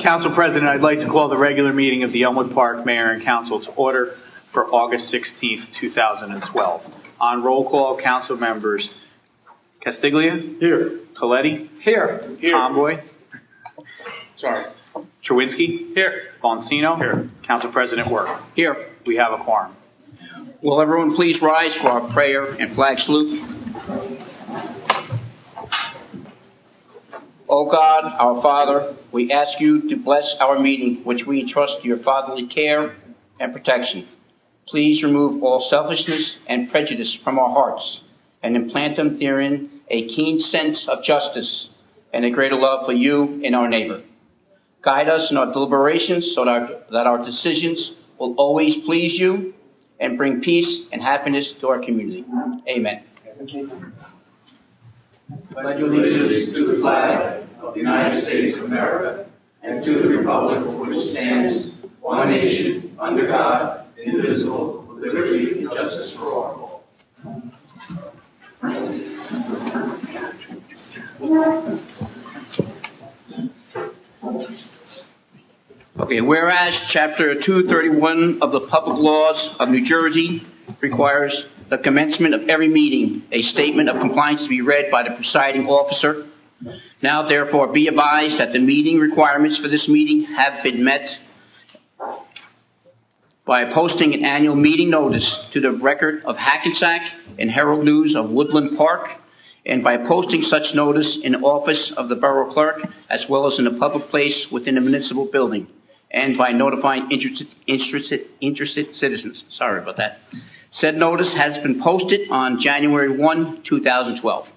Council President, I'd like to call the regular meeting of the Elmwood Park Mayor and Council to order for August 16th, 2012. On roll call, council members Castiglia? Here. Coletti? Here. Conboy? Sorry. Chewinski? Here. Boncino? Here. Council President Work. Here. We have a quorum. Will everyone please rise for our prayer and flag salute? O God, our Father, we ask you to bless our meeting, which we entrust to your fatherly care and protection. Please remove all selfishness and prejudice from our hearts and implant them therein a keen sense of justice and a greater love for you and our neighbor. Guide us in our deliberations so that our decisions will always please you and bring peace and happiness to our community. Amen. Pledge allegiance to the flag of the United States of America and to the republic for which it stands, one nation, under God, indivisible, with liberty and justice for all. Okay, whereas Chapter 231 of the Public Laws of New Jersey requires the commencement of every meeting, a statement of compliance to be read by the presiding officer. Now, therefore, be advised that the meeting requirements for this meeting have been met by posting an annual meeting notice to the record of Hackensack and Herald News of Woodland Park, and by posting such notice in the office of the borough clerk, as well as in a public place within the municipal building, and by notifying interested citizens. Sorry about that. Said notice has been posted on January 1, 2012.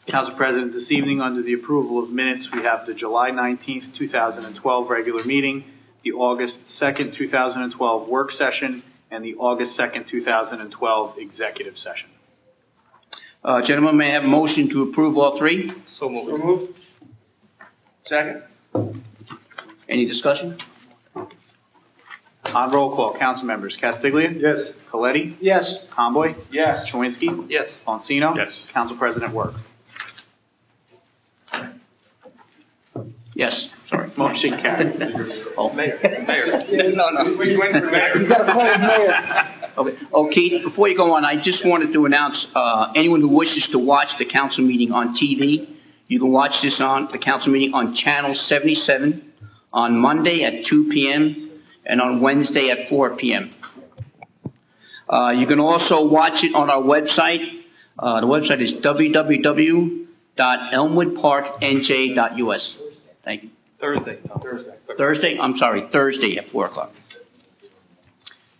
Council President, this evening, under the approval of minutes, we have the July 19th, 2012 regular meeting, the August 2nd, 2012 work session, and the August 2nd, 2012 executive session. Gentlemen, may I have a motion to approve all three? So moved. Second. Any discussion? On roll call, council members Castiglia? Yes. Coletti? Yes. Conboy? Yes. Chewinski? Yes. Boncino? Yes. Council President Work. Yes. Sorry. Motion carries. Oh. Mayor. No. We went for mayor. You got to call him mayor. Okay. Oh, Keith, before you go on, I just wanted to announce anyone who wishes to watch the council meeting on TV, you can watch this on the council meeting on Channel 77 on Monday at 2 p.m. and on Wednesday at 4 p.m. You can also watch it on our website. The website is www.elmwoodparknj.us. Thank you. Thursday? I'm sorry, Thursday at 4 o'clock.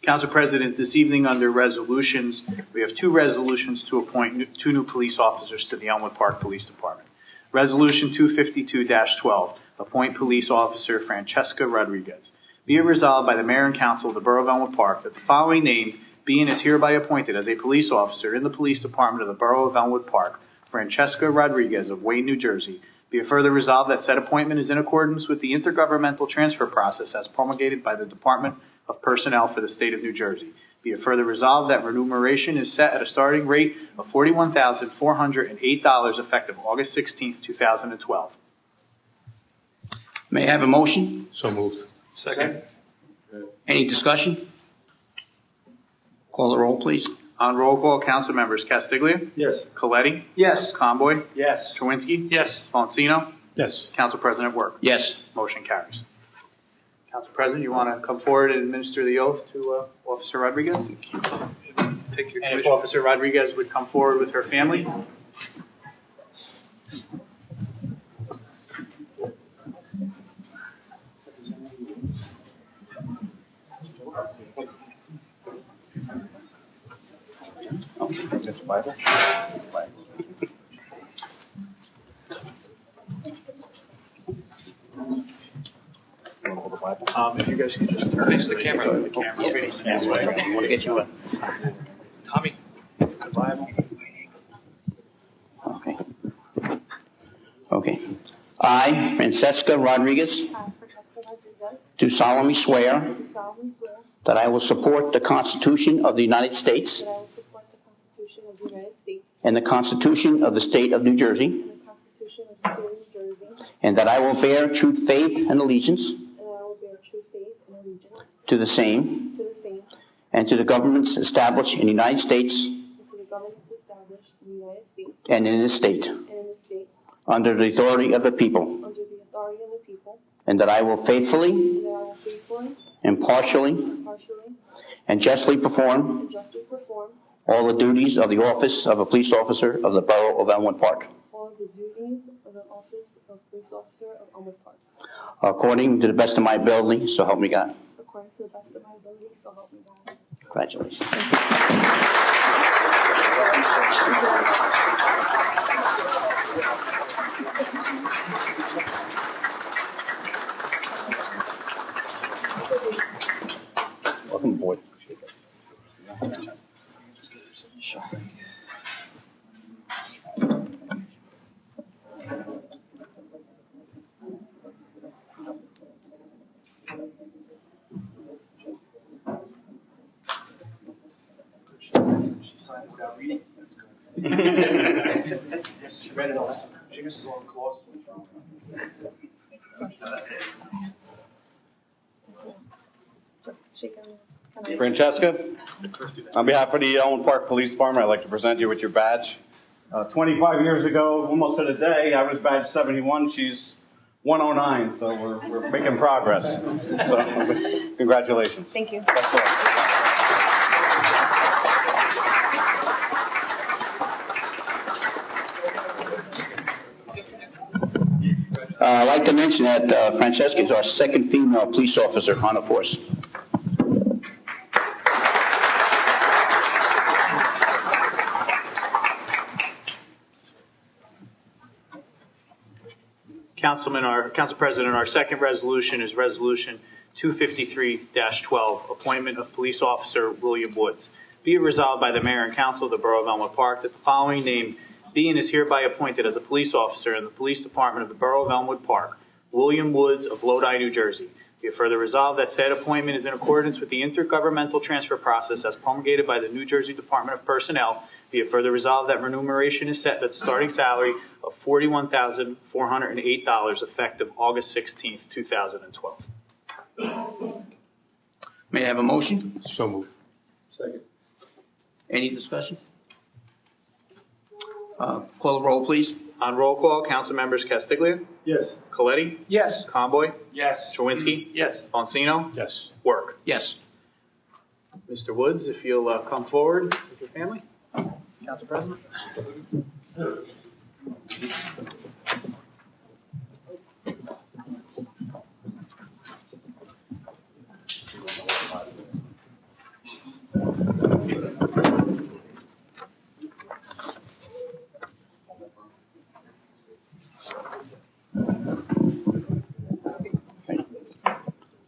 Council President, this evening under resolutions, we have two resolutions to appoint two new police officers to the Elmwood Park Police Department. Resolution 252-12, appoint police officer Francesca Rodriguez. Be it resolved by the Mayor and Council of the Borough of Elmwood Park that the following named be and is hereby appointed as a police officer in the Police Department of the Borough of Elmwood Park, Francesca Rodriguez of Wayne, New Jersey. Be it further resolved that said appointment is in accordance with the intergovernmental transfer process as promulgated by the Department of Personnel for the State of New Jersey. Be it further resolved that remuneration is set at a starting rate of $41,408 effective August 16th, 2012. May I have a motion? So moved. Second. Any discussion? Call the roll, please. On roll call, council members Castiglia? Yes. Coletti? Yes. Conboy? Yes. Chewinski? Yes. Boncino? Yes. Council President Work. Yes. Motion carries. Council President, you want to come forward and administer the oath to Officer Rodriguez? Take your And if Officer Rodriguez would come forward with her family. If you guys could just turn Face the camera. The camera facing this I way. want to get you a... Tommy. The Bible. Okay. I, Francesca Rodriguez, do solemnly swear Do solemnly swear that I will support the Constitution of the United States that I will support the Constitution of the United States and the Constitution of the State of New Jersey, and the Constitution of the State of New Jersey, and that I will bear true faith and allegiance and I will bear true faith and allegiance to the same to the same and to the governments established in the United States and to the governments established in the United States and in this state, and in the state under the authority of the people, under the authority of the people, and that I will faithfully, and that I will faithfully, impartially, impartially, and justly perform and justly perform all the duties of the office of a police officer of the Borough of Elmwood Park, all of the duties of the office of police officer of Elmwood Park, according to the best of my ability, so help me God. according to the best of my ability, so help me God. Congratulations. Welcome aboard. Sure. Yes, she read it all. She misses all the clauses. Just shake hands. Francesca, on behalf of the Elmwood Park Police Department, I'd like to present you with your badge. 25 years ago, almost to the day, I was badge 71. She's 109, so we're making progress. So, congratulations. Thank you. Best of luck. I'd like to mention that Francesca is our second female police officer on the force. Council President, our second resolution is Resolution 253-12, appointment of police officer William Woods. Be it resolved by the Mayor and Council of the Borough of Elmwood Park that the following named be and is hereby appointed as a police officer in the Police Department of the Borough of Elmwood Park, William Woods of Lodi, New Jersey. Be it further resolved that said appointment is in accordance with the intergovernmental transfer process as promulgated by the New Jersey Department of Personnel. Be it further resolved that remuneration is set at the starting salary of $41,408 effective August 16th, 2012. May I have a motion? So moved. Any discussion? Call the roll, please. On roll call, council members Castiglia, Yes. Coletti, Yes. Conboy, Yes. Chawinski, Yes. Bonsino, Yes. Work. Yes. Mr. Woods, if you'll come forward with your family. Council President.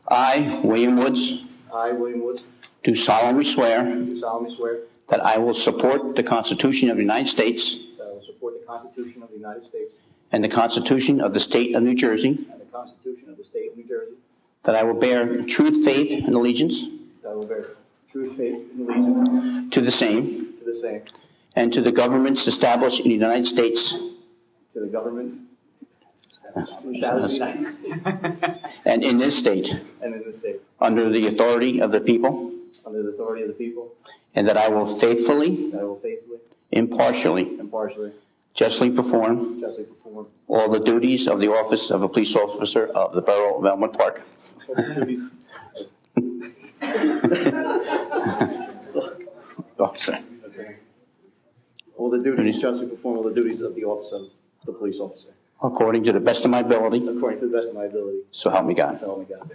I, William Woods, I, William Woods, do solemnly swear do solemnly swear that I will support the Constitution of the United States that I will support the Constitution of the United States and the Constitution of the State of New Jersey, and the Constitution of the State of New Jersey, that I will bear true faith and allegiance that I will bear true faith and allegiance to the same to the same, and to the governments established in the United States to the government established in the United States and in this state, and in this state, under the authority of the people, under the authority of the people, and that I will faithfully, that I will faithfully, impartially, impartially, justly perform justly perform all the duties of the office of a police officer of the Borough of Elmwood Park. all the duties Officer. justly perform all the duties of the office of the police officer, According to the best of my ability, according to the best of my ability, so help me God. so help me God.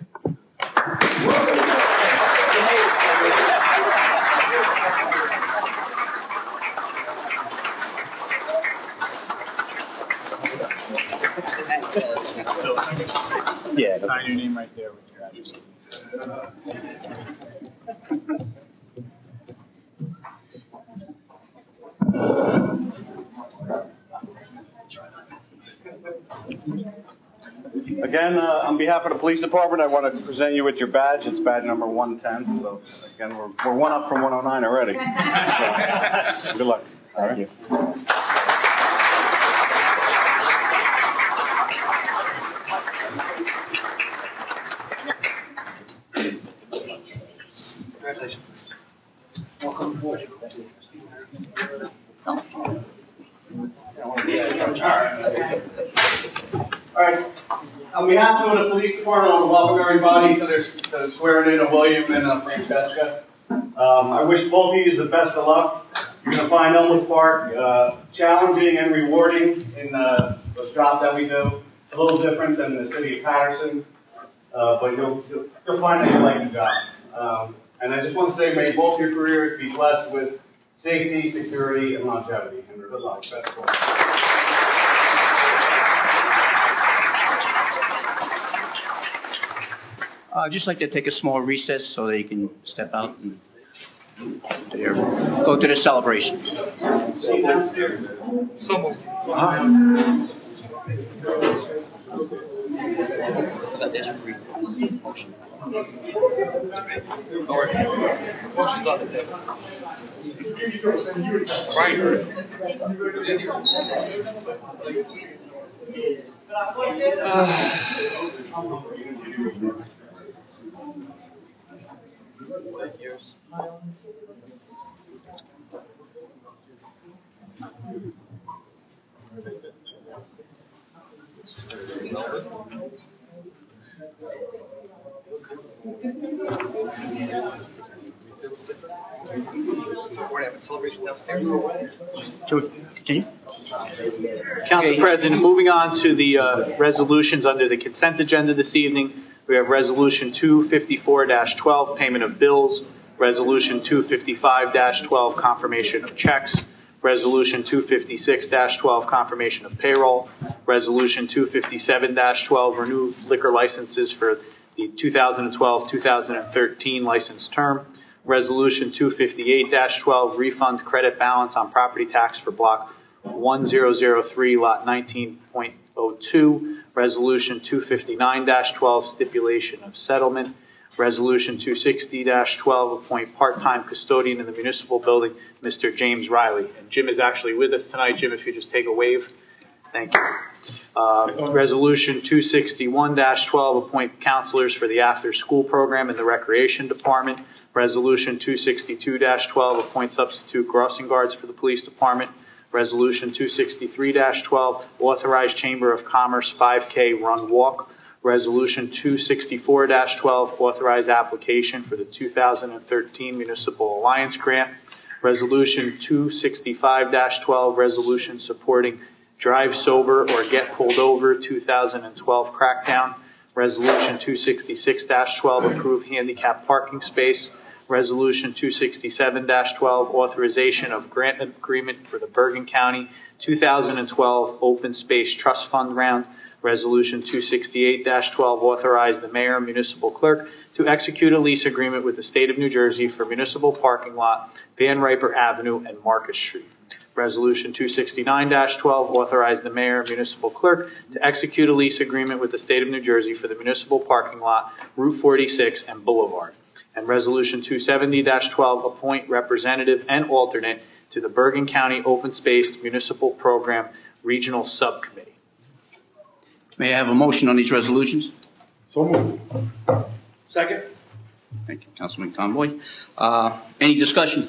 Yeah. Sign your name right there with your address. Again, on behalf of the police department, I want to present you with your badge. It's badge number 110. So again, we're one up from 109 already. So, good luck. All right. Thank you. Congratulations. All right. On behalf of the police department, I want to welcome everybody to the swearing in of William and Francesca. I wish both of you the best of luck. You're going to find Elmwood Park challenging and rewarding in the job that we do. It's a little different than the city of Patterson, but you'll find that you like the job. And I just want to say, may both your careers be blessed with safety, security, and longevity. And good luck. Best of luck. I'd just like to take a small recess so that you can step out and go to the celebration. So moved. Motion. Motion's on the table. Right. We're having a celebration downstairs. Shall we continue? Council Okay. President, moving on to the resolutions under the consent agenda this evening, we have Resolution 254-12, payment of bills, Resolution 255-12, confirmation of checks, Resolution 256-12, confirmation of payroll, Resolution 257-12, renew liquor licenses for the 2012-2013 license term, Resolution 258-12, refund credit balance on property tax for Block 1003, Lot 19.02, Resolution 259-12, stipulation of settlement, Resolution 260-12, appoint part-time custodian in the municipal building, Mr. James Riley. And Jim is actually with us tonight. Jim, if you just take a wave. Thank you. Resolution 261-12, appoint counselors for the after-school program in the Recreation Department. Resolution 262-12, appoint substitute crossing guards for the Police Department. Resolution 263-12, authorize Chamber of Commerce 5K run walk. Resolution 264-12, authorize application for the 2013 Municipal Alliance Grant. Resolution 265-12, resolution supporting Drive Sober or Get Pulled Over 2012 crackdown. Resolution 266-12, approve handicap parking space. Resolution 267-12, authorization of grant agreement for the Bergen County 2012 Open Space Trust Fund round. Resolution 268-12, authorize the mayor and municipal clerk to execute a lease agreement with the state of New Jersey for municipal parking lot, Van Riper Avenue and Market Street. Resolution 269-12, authorize the mayor and municipal clerk to execute a lease agreement with the state of New Jersey for the municipal parking lot, Route 46 and Boulevard. And Resolution 270-12, appoint representative and alternate to the Bergen County Open Space Municipal Program Regional Subcommittee. May I have a motion on these resolutions? So moved. Second. Thank you, Councilman Conboy. Any discussion?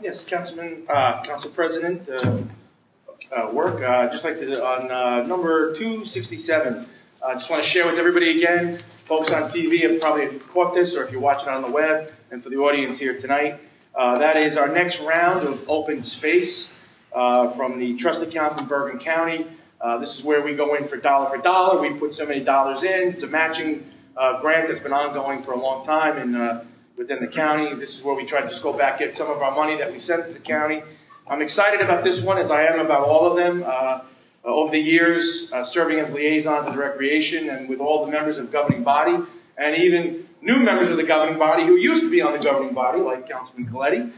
Yes, Council President, just like to, on number 267, just want to share with everybody again, folks on TV have probably caught this, or if you're watching on the web, and for the audience here tonight, that is our next round of open space from the trust account in Bergen County. This is where we go in for dollar. We put so many dollars in. It's a matching grant that's been ongoing for a long time within the county. This is where we try to just go back, get some of our money that we sent to the county. I'm excited about this one, as I am about all of them. Over the years, serving as liaison to the recreation and with all the members of the governing body, and even new members of the governing body who used to be on the governing body, like Councilman Coletti.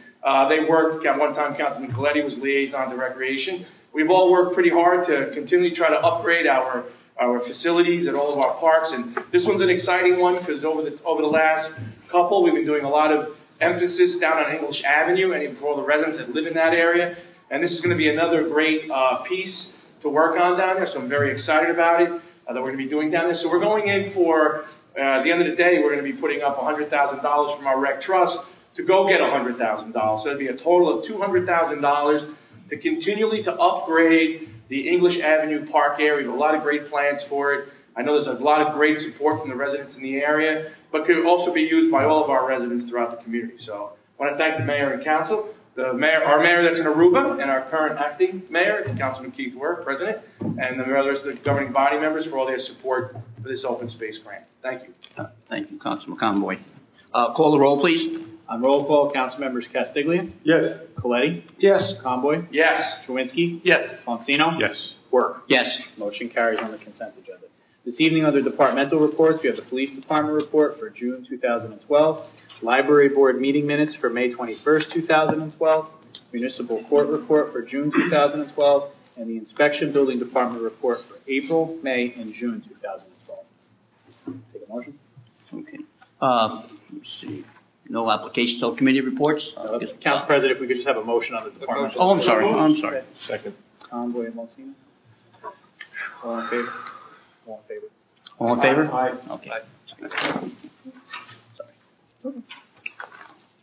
They worked, at one time Councilman Coletti was liaison to recreation. We've all worked pretty hard to continually try to upgrade our facilities at all of our parks, and this one's an exciting one because over the last couple, we've been doing a lot of emphasis down on English Avenue, and even for all the residents that live in that area. And this is going to be another great piece to work on down there, so I'm very excited about it that we're going to be doing down there. So we're going in for At the end of the day, we're going to be putting up $100,000 from our rec trust to go get $100,000. So it'd be a total of $200,000 to continually to upgrade the English Avenue Park area. We have a lot of great plans for it. I know there's a lot of great support from the residents in the area, but could also be used by all of our residents throughout the community. So I want to thank the mayor and council, our mayor that's in Aruba, and our current acting mayor, Councilman Keith Work, president, and the rest of the governing body members for all their support for this open space grant. Thank you. Thank you, Councilman Conboy. Call the roll, please. On roll call, council members Castiglia, Yes. Coletti, Yes. Conboy, Yes. Chewinski, Yes. Monsino, Yes. Work. Yes. Motion carries on the consent agenda. This evening, under departmental reports, we have the Police Department report for June 2012, Library Board meeting minutes for May 21st, 2012, Municipal Court report for June 2012, and the Inspection Building Department report for April, May, and June 2012. Take a motion. Okay. Let's see. No applications, so committee reports? Council President, if we could just have a motion on the department. Oh, I'm sorry. Second. Conboy and Monsino. All in favor? All in favor? All in favor? Aye. Okay. Sorry.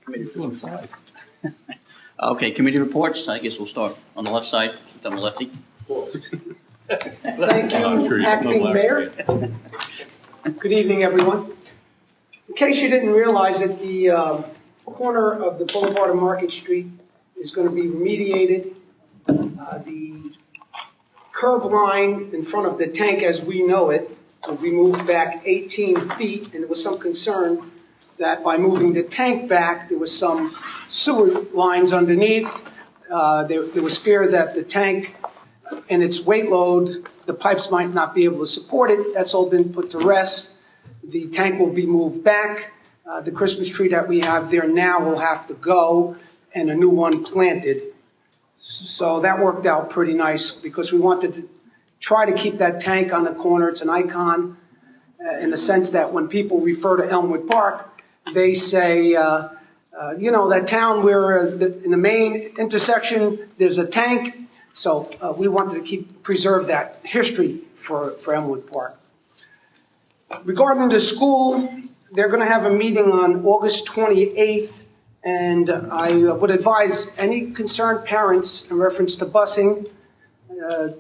Committee reports. Okay, committee reports. I guess we'll start on the left side, since I'm a lefty. Thank you, Acting Mayor. Good evening, everyone. In case you didn't realize it, the corner of the Boulevard and Market Street is going to be remediated. The curb line in front of the tank as we know it will be moved back 18 feet, and there was some concern that by moving the tank back, there was some sewer lines underneath. There was fear that the tank and its weight load, the pipes might not be able to support it. That's all been put to rest. The tank will be moved back. The Christmas tree that we have there now will have to go and a new one planted. So that worked out pretty nice because we wanted to try to keep that tank on the corner. It's an icon in the sense that when people refer to Elmwood Park, they say, that town where in the main intersection, there's a tank. So we wanted to preserve that history for Elmwood Park. Regarding the school, they're going to have a meeting on August 28th, and I would advise any concerned parents in reference to busing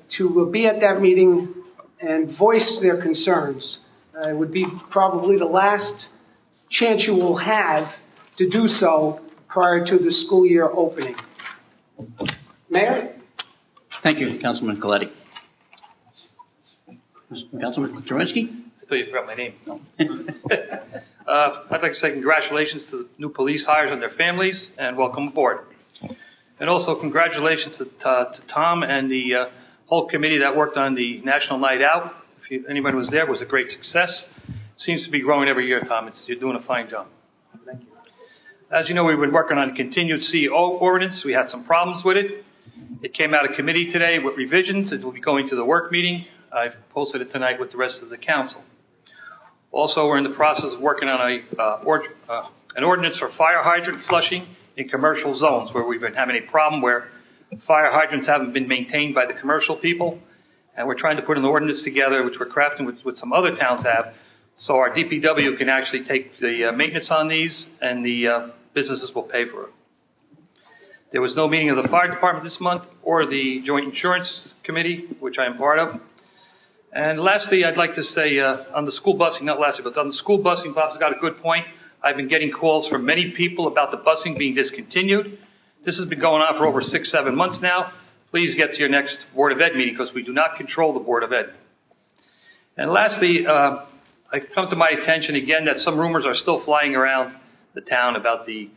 to be at that meeting and voice their concerns. It would be probably the last chance you will have to do so prior to the school year opening. Mayor? Thank you, Councilman Coletti. Councilman Chernowski? I thought you forgot my name. No. I'd like to say congratulations to the new police hires and their families, and welcome aboard. And also congratulations to Tom and the whole committee that worked on the National Night Out. If anybody was there, it was a great success. It seems to be growing every year, Tom. You're doing a fine job. Thank you. As you know, we've been working on a continued CO ordinance. We had some problems with it. It came out of committee today with revisions. It will be going to the work meeting. I've posted it tonight with the rest of the council. Also, we're in the process of working on an ordinance for fire hydrant flushing in commercial zones where we've been having a problem where fire hydrants haven't been maintained by the commercial people. And we're trying to put an ordinance together, which we're crafting with some other towns have, so our DPW can actually take the maintenance on these and the businesses will pay for it. There was no meeting of the fire department this month or the joint insurance committee, which I am part of. And lastly, I'd like to say on the school busing, not lastly, but on the school busing, Bob's got a good point. I've been getting calls from many people about the busing being discontinued. This has been going on for over 6-7 months now. Please get to your next Board of Ed meeting because we do not control the Board of Ed. And lastly, I've come to my attention again that some rumors are still flying around the town about the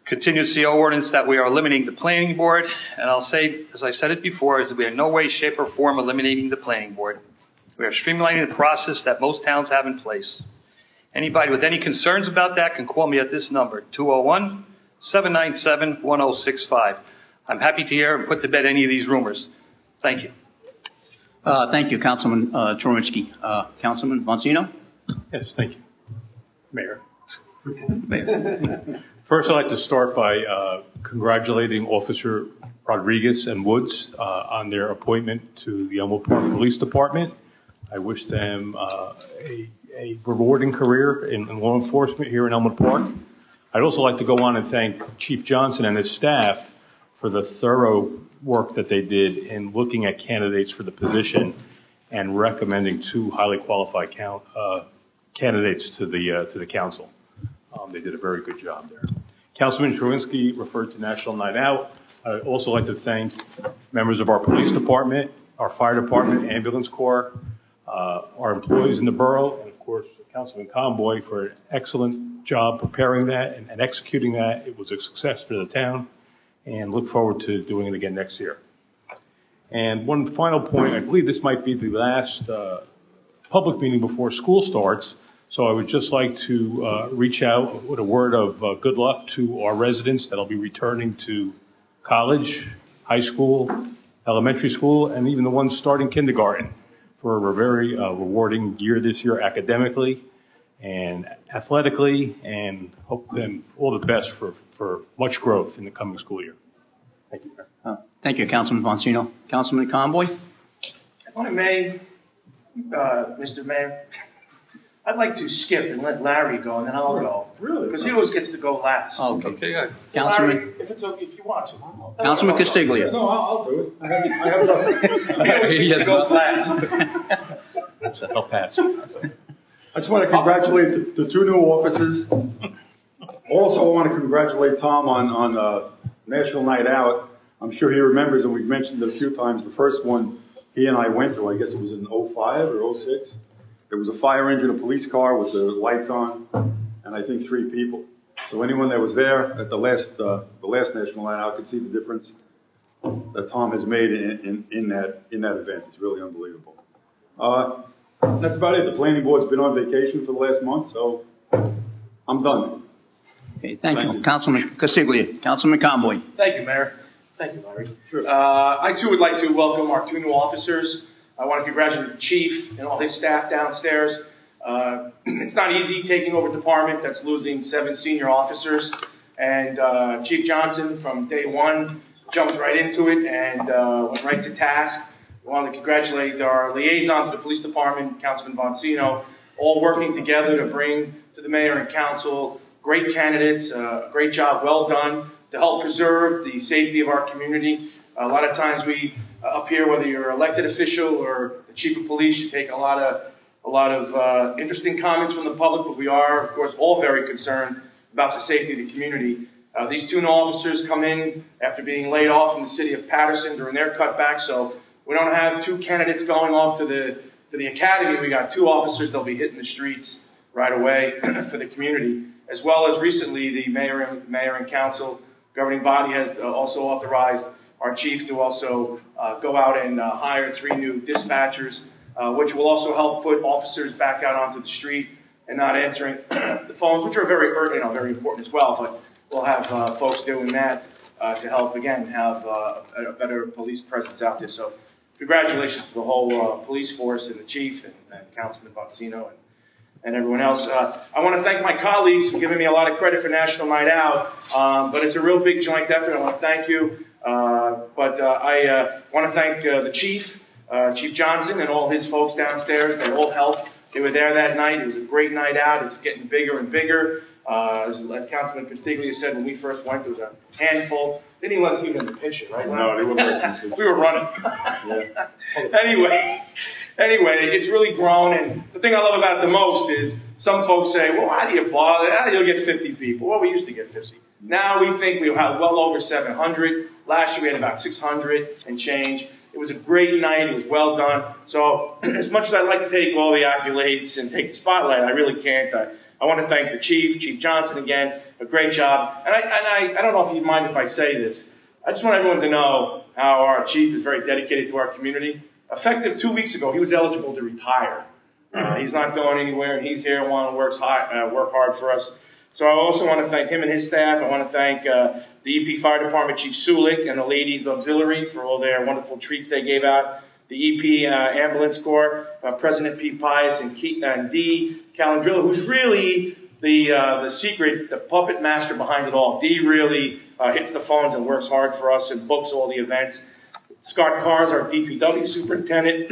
continued CO ordinance that we are eliminating the planning board. And I'll say, as I said it before, is that we are in no way, shape, or form eliminating the planning board. We are streamlining the process that most towns have in place. Anybody with any concerns about that can call me at this number, 201-797-1065. I'm happy to hear and put to bed any of these rumors. Thank you. Thank you, Councilman Chernowski. Councilman Monsino? Yes, thank you. Mayor. First, I'd like to start by congratulating Officer Rodriguez and Woods on their appointment to the Elmwood Park Police Department. I wish them a a rewarding career in law enforcement here in Elmwood Park. I'd also like to go on and thank Chief Johnson and his staff for the thorough work that they did in looking at candidates for the position and recommending two highly qualified candidates to the council. They did a very good job there. Councilman Sherwinski referred to National Night Out. I'd also like to thank members of our police department, our fire department, ambulance corps, our employees in the borough, and of course, Councilman Conboy for an excellent job preparing that and executing that. It was a success for the town, and look forward to doing it again next year. And one final point, I believe this might be the last public meeting before school starts, so I would just like to reach out with a word of good luck to our residents that'll be returning to college, high school, elementary school, and even the ones starting kindergarten for a very rewarding year this year academically and athletically, and hope them all the best for much growth in the coming school year. Thank you, Mayor. Thank you, Councilman Bonsino. Councilman Conboy? If I may, Mr. Mayor, I'd like to skip and let Larry go, and then I'll go. Really? Because he always gets to go last. Okay. Okay, good. Councilman, Larry, if it's okay, if you want to. Councilman Castiglia. No, I'll do it. I have nothing. He always gets to go last. I'll pass. I just want to congratulate the two new officers. Also, I want to congratulate Tom on National Night Out. I'm sure he remembers, and we've mentioned it a few times. The first one he and I went to, I guess it was in 05 or 06. There was a fire engine, a police car with the lights on, and I think 3 people. So anyone that was there at the last National Night Out could see the difference that Tom has made in that event. It's really unbelievable. That's about it. The planning board's been on vacation for the last month, so I'm done. Okay, thank you. Councilman Castiglia. Councilman Conboy. Thank you, Mayor. Thank you, Larry. Sure. I, too, would like to welcome our 2 new officers. I want to congratulate the chief and all his staff downstairs. It's not easy taking over a department that's losing 7 senior officers. And Chief Johnson, from day one, jumped right into it and went right to task. I want to congratulate our liaison to the police department, Councilman Bonsino, all working together to bring to the mayor and council great candidates, great job, well done, to help preserve the safety of our community. A lot of times we up here, whether you're an elected official or the chief of police, you take a lot of interesting comments from the public, but we are, of course, all very concerned about the safety of the community. These 2 new officers come in after being laid off from the city of Patterson during their cutback, so we don't have 2 candidates going off to the academy. We got 2 officers that'll be hitting the streets right away for the community, as well as recently the mayor and council governing body has also authorized our chief to also go out and hire 3 new dispatchers, which will also help put officers back out onto the street and not answering the phones, which are very important as well. But we'll have folks doing that to help, again, have a better police presence out there. So congratulations to the whole police force and the chief and Councilman Bonsino and everyone else. I want to thank my colleagues for giving me a lot of credit for National Night Out, but it's a real big joint effort. I want to thank you. I want to thank the chief, Chief Johnson, and all his folks downstairs. They all helped. They were there that night. It was a great night out. It's getting bigger and bigger. As Councilman Castiglia said, when we first went, there was a handful. They didn't let us even pitch it, right? No, they wouldn't. We were running. Anyway, it's really grown, and the thing I love about it the most is some folks say, well, how do you bother? How do you get 50 people? Well, we used to get 50. Now we think we have well over 700. Last year we had about 600 and change. It was a great night. It was well done. So as much as I'd like to take all the accolades and take the spotlight, I really can't. I want to thank the Chief Johnson again. A great job. And I don't know if you'd mind if I say this. I just want everyone to know how our Chief is very dedicated to our community. Effective 2 weeks ago, he was eligible to retire. He's not going anywhere, and he's here and want to work hard for us. So I also want to thank him and his staff. I want to thank the EP Fire Department Chief Sulik and the Ladies Auxiliary for all their wonderful treats they gave out. The EP Ambulance Corps, President Pete Pius and Dee Calandrillo, who's really the secret, the puppet master behind it all. Dee really hits the phones and works hard for us and books all the events. Scott Cars, our DPW superintendent.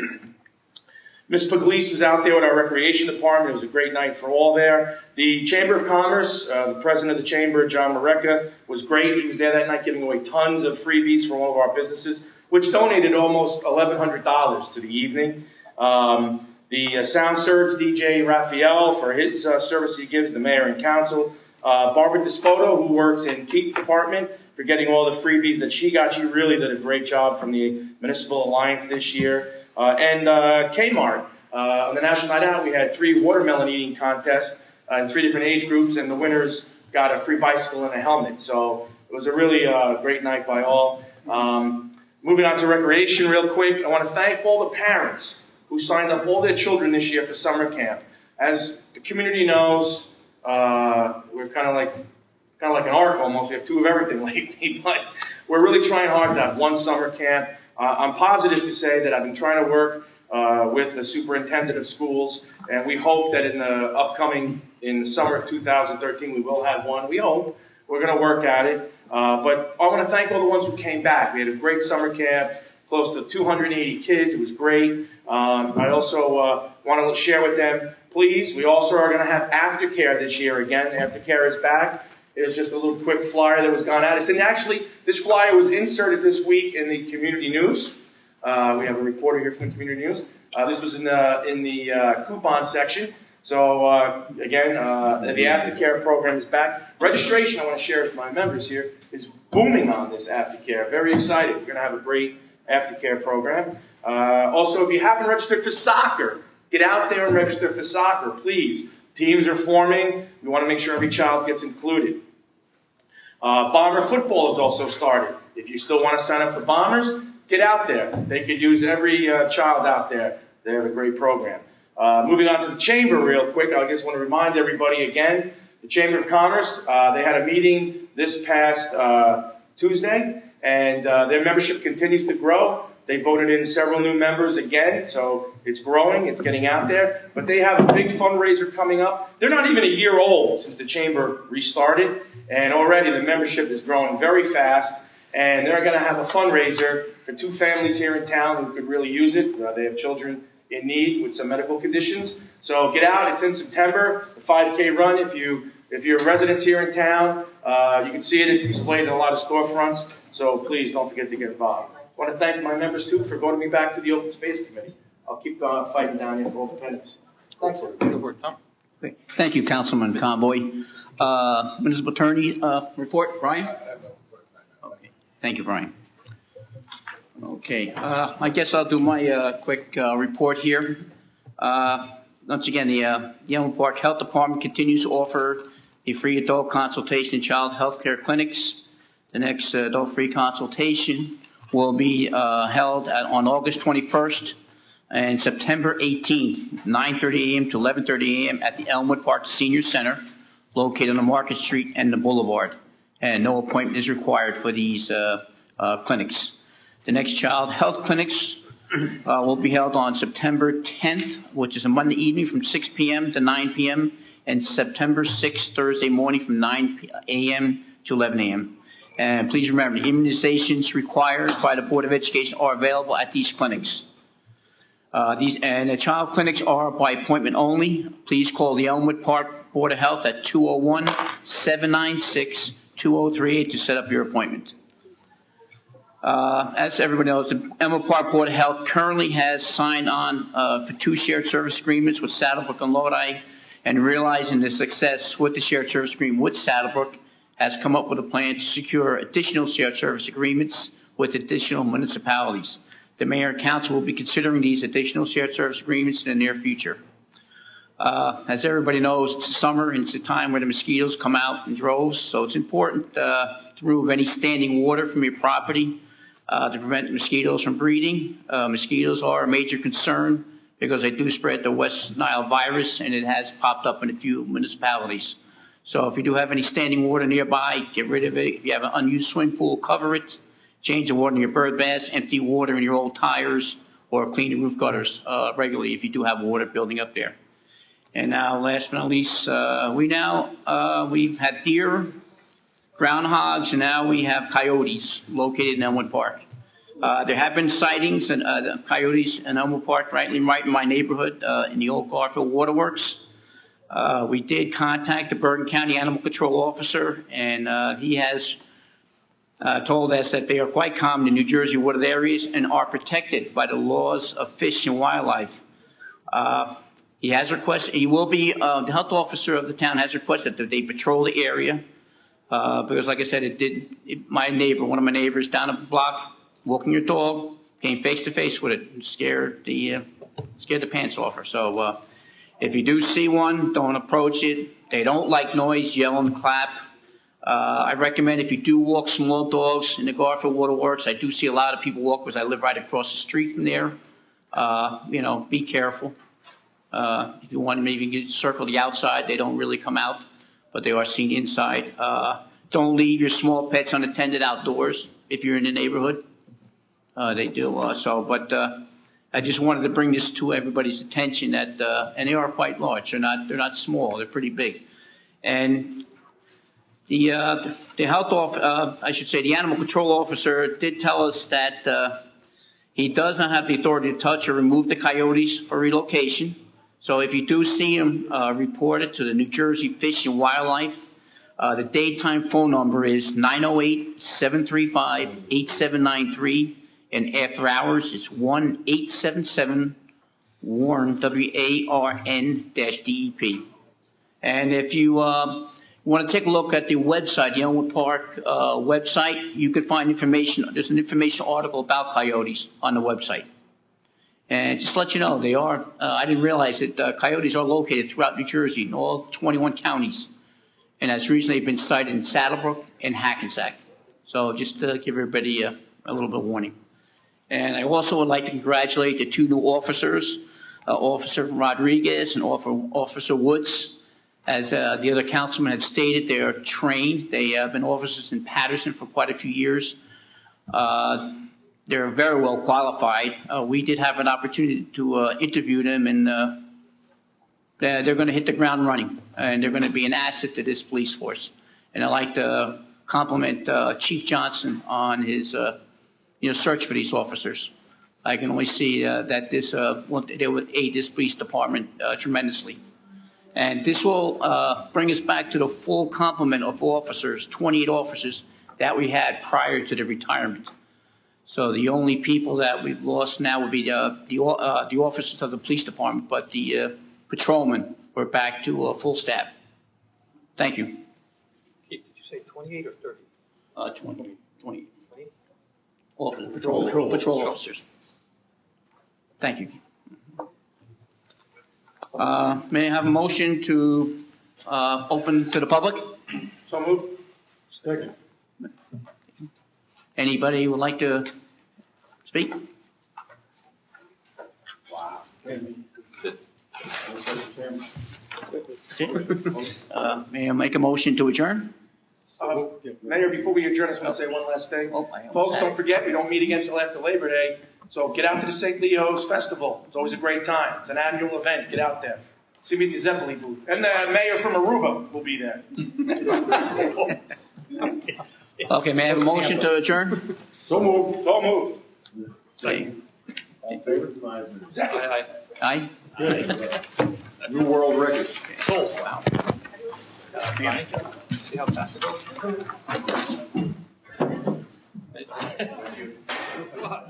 Ms. Puglisi was out there with our recreation department. It was a great night for all there. The Chamber of Commerce, the president of the chamber, John Mareka, was great. He was there that night giving away tons of freebies for all of our businesses, which donated almost $1,100 to the evening. The Sound Surge DJ Raphael for his service he gives, the mayor and council. Barbara Despodo, who works in Keith's department, for getting all the freebies that she got. She really did a great job from the Municipal Alliance this year. And Kmart, on the National Night Out, we had 3 watermelon eating contests in 3 different age groups, and the winners got a free bicycle and a helmet. So it was a really great night by all. Moving on to recreation real quick, I want to thank all the parents who signed up all their children this year for summer camp. As the community knows, we're kind of like an arc almost. We have 2 of everything lately, but we're really trying hard to have 1 summer camp. I'm positive to say that I've been trying to work with the superintendent of schools, and we hope that in the summer of 2013, we will have 1. We hope. We're going to work at it. But I want to thank all the ones who came back. We had a great summer camp, close to 280 kids. It was great. I also want to share with them, please, we also are going to have aftercare this year again. Aftercare is back. It was just a little quick flyer that was gone out. This flyer was inserted this week in the community news. We have a reporter here from the community news. This was in the coupon section. So again, the aftercare program is back. Registration, I want to share with my members here, is booming on this aftercare. Very excited. We're going to have a great aftercare program. Also, if you haven't registered for soccer, get out there and register for soccer, please. Teams are forming. We want to make sure every child gets included. Bomber football has also started. If you still want to sign up for Bombers, get out there. They could use every child out there. They have a great program. Moving on to the Chamber real quick, I just want to remind everybody again, the Chamber of Commerce, they had a meeting this past Tuesday, and their membership continues to grow. They voted in several new members again, so it's growing, it's getting out there. But they have a big fundraiser coming up. They're not even a year old since the Chamber restarted, and already the membership is growing very fast. And they're going to have a fundraiser for 2 families here in town who could really use it. They have children in need with some medical conditions. So get out, it's in September, the 5K run. If you're residents here in town, you can see it. It's displayed in a lot of storefronts. So please don't forget to get involved. I want to thank my members, too, for voting me back to the Open Space Committee. I'll keep fighting down here for independence. Thanks. Good work, Tom. Thank you, Councilman Conboy. Municipal Attorney report, Brian? Okay. Thank you, Brian. Okay, I guess I'll do my quick report here. Once again, the Elmwood Park Health Department continues to offer a free adult consultation in child health care clinics. The next adult-free consultation will be held on August 21st and September 18th, 9:30 a.m. to 11:30 a.m. at the Elmwood Park Senior Center, located on Market Street and the Boulevard. And no appointment is required for these clinics. The next child health clinics will be held on September 10th, which is a Monday evening from 6 p.m. to 9 p.m. and September 6th, Thursday morning from 9 a.m. to 11 a.m. And please remember, the immunizations required by the Board of Education are available at these clinics. The child clinics are by appointment only. Please call the Elmwood Park Board of Health at 201-796-2038 to set up your appointment. As everybody knows, the Elmwood Park Board of Health currently has signed on for 2 shared service agreements with Saddlebrook and Lodi, and realizing the success with the shared service agreement with Saddlebrook, has come up with a plan to secure additional shared service agreements with additional municipalities. The Mayor and Council will be considering these additional shared service agreements in the near future. As everybody knows, it's summer and it's a time where the mosquitoes come out in droves, so it's important to remove any standing water from your property to prevent mosquitoes from breeding. Mosquitoes are a major concern because they do spread the West Nile virus, and it has popped up in a few municipalities. So if you do have any standing water nearby, get rid of it. If you have an unused swimming pool, cover it. Change the water in your bird baths, empty water in your old tires, or clean the roof gutters regularly if you do have water building up there. And now, last but not least, we've had deer, groundhogs, and now we have coyotes located in Elmwood Park. There have been sightings and coyotes in Elmwood Park, right in my neighborhood, in the old Garfield Waterworks. We did contact the Bergen County Animal Control Officer, and he has told us that they are quite common in New Jersey wooded areas and are protected by the laws of fish and wildlife. He has requested, he will be, the health officer of the town has requested that they patrol the area, because like I said, one of my neighbors down the block, walking your dog, came face to face with it and scared the pants off her. So, if you do see one, don't approach it. They don't like noise, yell and clap. I recommend if you do walk small dogs in the Garfield Waterworks, I do see a lot of people walk because I live right across the street from there. Be careful. If you want to maybe circle the outside, they don't really come out, but they are seen inside. Don't leave your small pets unattended outdoors if you're in the neighborhood. They do. I just wanted to bring this to everybody's attention that, and they are quite large. They're not small. They're pretty big. And the the animal control officer did tell us that he does not have the authority to touch or remove the coyotes for relocation. So if you do see them, report it to the New Jersey Fish and Wildlife. The daytime phone number is 908-735-8793. And after hours, it's 1-877-WARN, WARN-DEP. And if you want to take a look at the website, the Elmwood Park website, you can find information. There's an information article about coyotes on the website. And just to let you know, they are, I didn't realize that coyotes are located throughout New Jersey in all 21 counties. And as recently been sighted in Saddlebrook and Hackensack. So just to give everybody a little bit of warning. And I also would like to congratulate the two new officers, Officer Rodriguez and Officer Woods. As the other councilman had stated, they are trained. They have been officers in Patterson for quite a few years. They're very well qualified. We did have an opportunity to interview them, and they're going to hit the ground running, and they're going to be an asset to this police force. And I'd like to compliment Chief Johnson on his search for these officers. I can only see that they would aid this police department tremendously. And this will bring us back to the full complement of officers, 28 officers that we had prior to the retirement. So the only people that we've lost now would be the officers of the police department, but the patrolmen are back to full staff. Thank you. Keith, did you say 28 or 30? 20. Patrol officers. Thank you. May I have a motion to open to the public? So moved. Second. Anybody would like to speak? Wow. That's it. May I make a motion to adjourn? Mayor, before we adjourn, I just want to say one last thing. I Folks, don't forget, we don't meet again until after Labor Day. So get out to the St. Leo's Festival. It's always a great time. It's an annual event. Get out there. See me at the Zeppeli booth. And the mayor from Aruba will be there. Okay, may I have a motion to adjourn? So moved. So moved. Okay. All in favor? 5 minutes. Aye? New world record. Sold. Wow. See how fast it goes?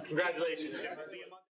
Congratulations.